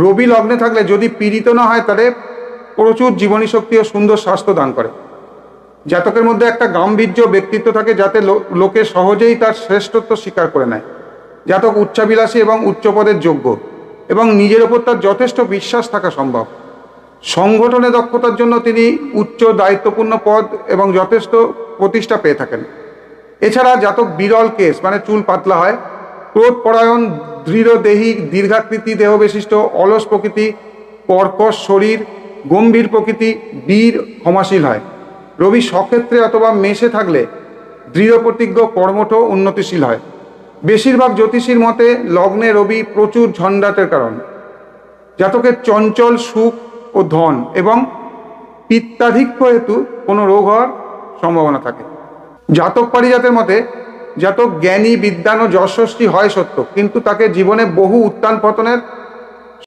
রবি লগ্নে থাকলে যদি পীড়িত না হয় তাহলে প্রচুর জীবনী শক্তি ও সুন্দর স্বাস্থ্য দান করে। জাতকের মধ্যে একটা গাম্ভীর্য ব্যক্তিত্ব থাকে, যাতে লোকে সহজেই তার শ্রেষ্ঠত্ব স্বীকার করে নেয়। জাতক উচ্চাভিলাষী এবং উচ্চপদের যোগ্য, এবং নিজের ওপর তার যথেষ্ট বিশ্বাস থাকা সম্ভব। সংগঠনে দক্ষতার জন্য তিনি উচ্চ দায়িত্বপূর্ণ পদ এবং যথেষ্ট প্রতিষ্ঠা পেয়ে থাকেন। এছাড়া জাতক বিরল কেস মানে চুল পাতলা হয়, ক্রোধপরায়ণ, দৃঢ়দেহী, দীর্ঘাকৃতি দেহ বিশিষ্ট, অলস প্রকৃতি, কর্কশ শরীর, গম্ভীর প্রকৃতি, বীর, ক্ষমাশীল হয়। রবি স্বক্ষেত্রে অথবা মেষে থাকলে দৃঢ় প্রতিজ্ঞ, কর্মঠ, উন্নতিশীল হয়। বেশিরভাগ জ্যোতিষীর মতে লগ্নে রবি প্রচুর ঝঞ্ঝাটের কারণ। জাতকের চঞ্চল সুখ ও ধন এবং পিত্তাধিক্য হেতু কোনো রোগ হওয়ার সম্ভাবনা থাকে। জাতক পারিজাতের মতে জাতক জ্ঞানী, বিদ্বান ও যশস্বী হয় সত্য, কিন্তু তাকে জীবনে বহু উত্থান পতনের